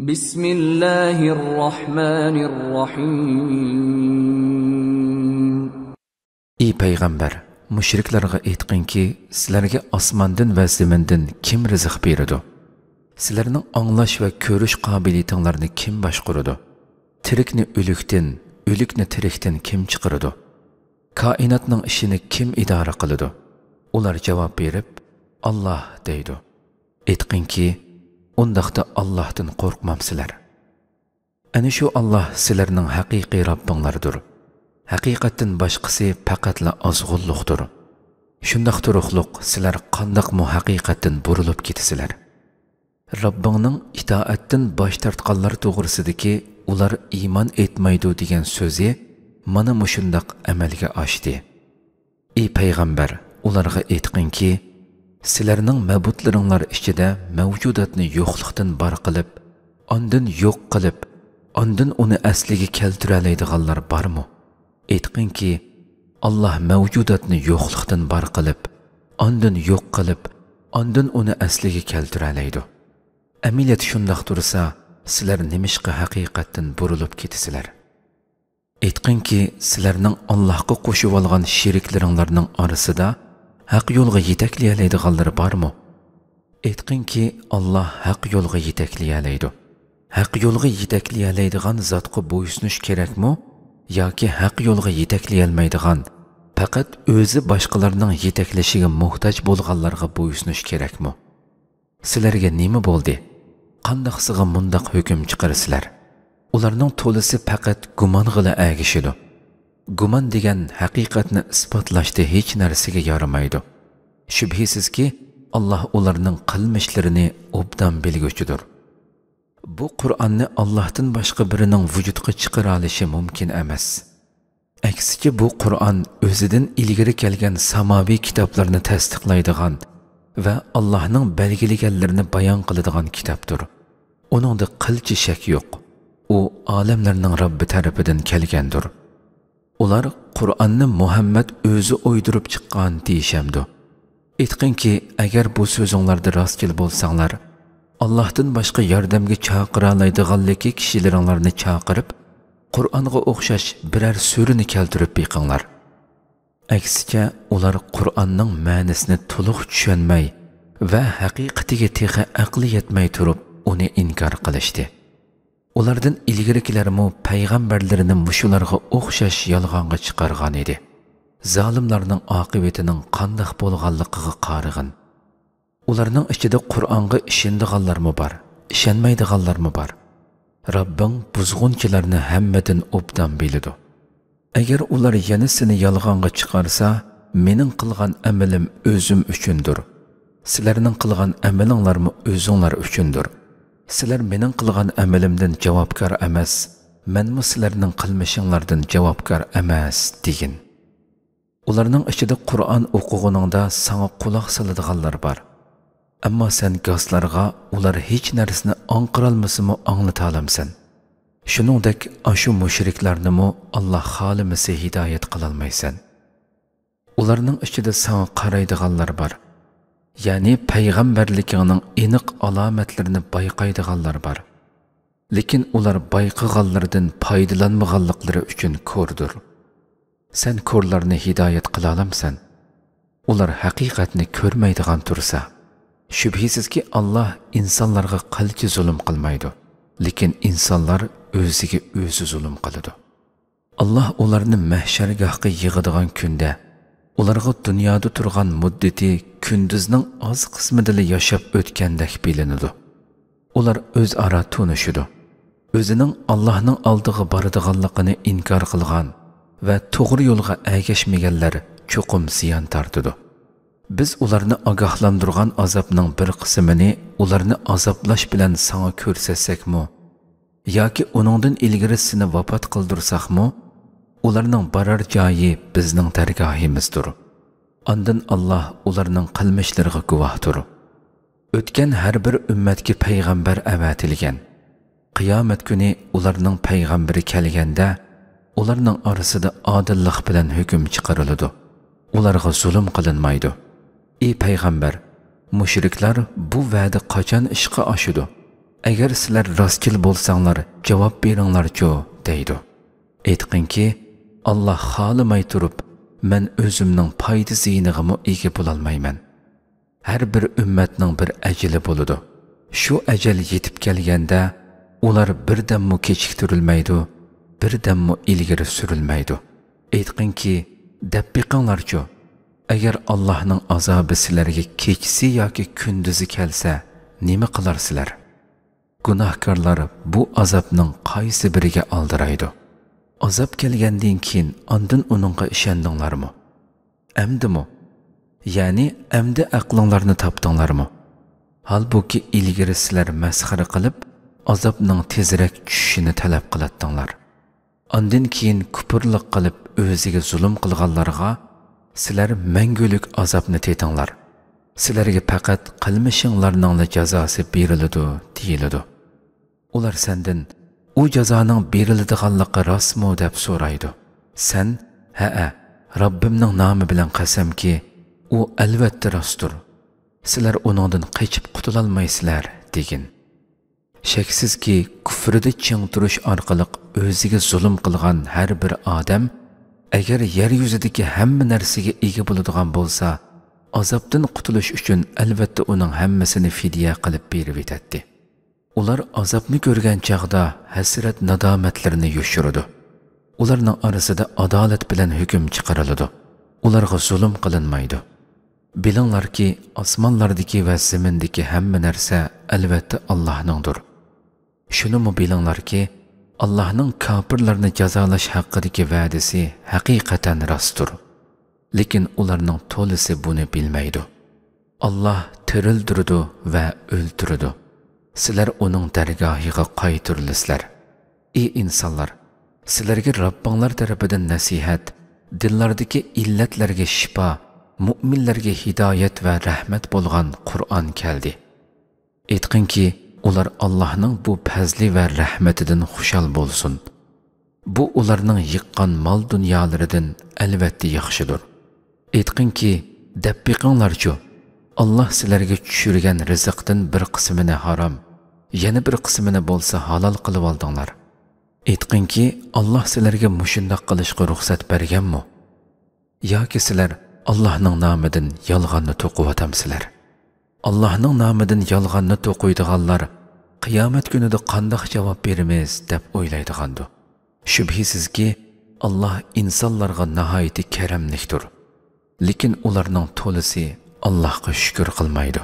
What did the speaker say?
Bismillahirrahmanirrahim. Ey payg'ambar, mushriklarga aytqinki, sizlarga osmondan va zamindan kim rizq beradi? Sizlarning anglash va ko'rish qobiliyatinglarni kim boshqaradi? Tirikni o'likdan, o'likni tirikdan kim chiqaradi? Koinotning ishini kim idora qiladi? Ular javob berib, Alloh deydi. Aytqinki, undaqda Allohdan qo'rqmamsizlar. Ana shu Alloh sizlarning haqiqiy Robbinglardir. Haqiqatdan boshqasi faqatla ozg'unlikdir. Shundaq turuqliq sizlar qandoqmi haqiqatdan burilib ketasizlar. Robbingning itoatdan bosh tortganlar to'g'risidagi ular iymon etmaydi degan so'zi mana mushundaq amalga oshdi. Ey payg'ambar, ularga aytqinki, sizlarning mabudlaringlar ichida mavjudotni yo'qlikdan bar qilib, ondan yo'q qilib, ondan uni asliga keltira oladiganlar bormi? Aytqinki, Alloh mavjudotni yo'qlikdan bar qilib, ondan yo'q qilib, ondan uni asliga keltira oladi. Amaliyat shundoq tursa, sizlar nimishqa haqiqatdan burilib ketasizlar? Aytqinki, sizlarning Allohga qo'shib olgan sheriklaringlarning orasida haq yo'lga yetaklay oladiganlar bormi? Aytqinki, Alloh haq yo'lga yetaklay oladi. Haq yo'lga yetaklay oladigan zotga bo'ysunish kerakmi? Yoki haq yo'lga yetaklay olmaydigan, faqat o'zi boshqalarning yetaklashiga muhtoj bo'lganlarga bo'ysunish kerakmi? Sizlarga nima bo'ldi? Qandoqsiga mundaq hukm chiqarsizlar? Ularning to'lisi faqat gumong'ila agishidi. Gumon degan haqiqatni isbotlashda hech narsaga yaramaydi. Shubhisizki, Alloh ularning qilmishlarini obdan bilguchidir. Bu Qur'onni Allohdan boshqa birining vujudga chiqara olishi mumkin emas. Aksicha bu Qur'on o'zidan ilgari kelgan samoviy kitoblarni tasdiqlaydigan va Allohning belgilaganlarini bayon qiladigan kitobdir. Uningda qilchi shak yo'q. U olamlarning Robbi tarafidan kelgandir. Ular Qur'onni Muhammad o'zi o'ydirib chiqqan deyishamdi. Aytqinki, agar bu so'zinglarda rostchil bo'lsanglar, Allohdan boshqa yordamga chaqira oladiganligi kishilaringlarni chaqirib, Qur'onga o'xshash biror surini keltirib beqinglar. Aksicha, ular Qur'onning ma'nosini to'liq tushunmay va haqiqatiga texa aqli yetmay turib, uni inkor qilishdi. Ulardan ilgarikilarmi payg'ambarlarini mushularga o'xshash yolg'onga chiqargan edi. Zolimlarning oqibatining qandoq bo'lganligiga qarag'in. Ularning ichida Qur'onga ishonadiganlarmi bor, ishonmaydiganlarmi bor? Robbing buzg'unchilarni hammadan obdan biladi. Agar ular yana seni yolg'onga chiqarsa, mening qilgan amalim o'zim uchundir. Sizlarning qilgan amalinglarmi o'zinglar uchundir. Sizlar mening qilgan amalimdan javobgar emas, menmi sizlarning qilmishinglardan javobgar emas degin. Ularning ichida Qur'on o'qig'iningda sana quloq soladiganlar bor. Ammo sen g'azlarga ular hech narsani anqirolmasimi anglata olamsan. Shuningdek, ashu mushriklarnimi Alloh xolimasa hidoyat qila olmaysan. Ularning ichida sana qaraydiganlar bor. Ya'ni payg'ambarlikning aniq alomatlarini bayqaydiganlar bor. Lekin ular bayqaganlardan foydalanmaganliklari uchun ko'rdir. Sen ko'rlarni hidoyat qila olamsan. Ular haqiqatni ko'rmaydigan tursa, shubhisizki Alloh insonlarga qilchi zulm qilmaydi, lekin insonlar o'ziga o'zi zulm qiladi. Alloh ularni mahshargohga yig'adigan kunda ularga dunyoda turgan muddati kunduzning oz qismida yashab o'tgandek bilinadi. Ular o'zaro tunishidi. O'zining Allohning oldiga boradiganligini inkor qilgan va to'g'ri yo'lga ergashmaganlar cho'qim ziyon tortadi. Biz ularni ogohlantirgan azobning bir qismini ularni azoblash bilan sana ko'rsatsakmi yoki uningdan ilgarisini vafot qildirsakmi, ularning borar joyi bizning dargohimizdir. Ondan Alloh ularning qilmishlariga guvohdir. O'tgan har bir ummatga payg'ambar avatilgan. Qiyomat kuni ularning payg'ambari kelganda, ularning orasida odillik bilan hukm chiqariladi. Ularga zulm qilinmaydi. Ey payg'ambar, mushriklar bu va'da qachon ishga oshidi? agar sizlar rostchil bo'lsanglar javob beringlar-chu deydi. Aytqinki, Alloh xohlamay turib, men o'zimning foyda ziyinig'imi ega bo'lolmayman. Har bir ummatning bir ajali bo'ladi. Shu ajal yetib kelganda ular birdammo kechiktirilmaydi, birdammo ilgari surilmaydi. Aytqinki, deb biqinglar-chu. Agar Allohning azobi sizlarga kechsi yoki kunduzi kelsa, nima qilarsizlar? Gunohkorlar bu azobning qaysi biriga aldiraydi? Azob kelgandan keyin ondan uningga ishondinglarmi? Amdimi? Ya'ni amdi aqlinglarni topdinglarmi? Halbuki ilgari sizlar masxara qilib, azobning tezroq tushishini talab qilatdinglar. Ondan keyin kufrlik qilib o'ziga zulm qilganlarga sizlar mangulik azobni tetinglar. Sizlarga faqat qilmishinglarning jazosi beriladi, deyiladi. Ular sendan u jazoning beriladiganligi rostmi deb so'raydi. Sen, ha, Robbimning nomi bilan qasamki, u albatta rostdir. Sizlar uningdan qochib qutulolmaysizlar degin. Shaksizki, kufrida ching turish orqali o'ziga zulm qilgan har bir odam agar yer yuzidagi hamma narsaga ega bo'ladigan bo'lsa, azobdan qutulish uchun albatta uning hammasini fidya qilib berib etadi. Ular azobni ko'rgan chaqda hasrat nadomatlarini yoshiradi. Ularning orasida adolat bilan hukm chiqariladi. Ularga zulm qilinmaydi. Bilinglarki, osmonlardagi va zamindagi hamma narsa albatta Allohningdir. Shunimi bilinglarki, Allohning kofirlarni jazolash haqidagi va'dasi haqiqatan rostdir. Lekin ularning to'lisi buni bilmaydi. Alloh tirildirdi va o'ldirdi. Sizlar uning dargohiga qaytirilisizlar. Ey insonlar, sizlarga Robbinglar tarafidan nasihat, dillardagi illatlarga shifo, mu'minlarga hidoyat va rahmat bo'lgan Qur'on keldi. Aytqinki, ular Allohning bu fazli va rahmatidan xushal bo'lsin. Bu ularning yiqqan mol dunyolaridan albatta yaxshidir. Aytqinki, deb biqinglar-chu, Alloh sizlarga tushirgan rizqdan bir qismini harom, yana bir qismini bo'lsa halol qilib oldinglar. Aytqinki, Alloh sizlarga mushundoq qilishga ruxsat berganmi? Yoki sizlar Allohning nomidan yolg'onni to'qivatamsizlar? Allohning nomidan yolg'onni to'qiydiganlar qiyomat kunida qanday javob beramiz deb o'ylaydigandu. Shubhisizki, Alloh insonlarga nihoyat karamlikdir. Lekin ularning to'lisi Allohga shukr qilmaydi.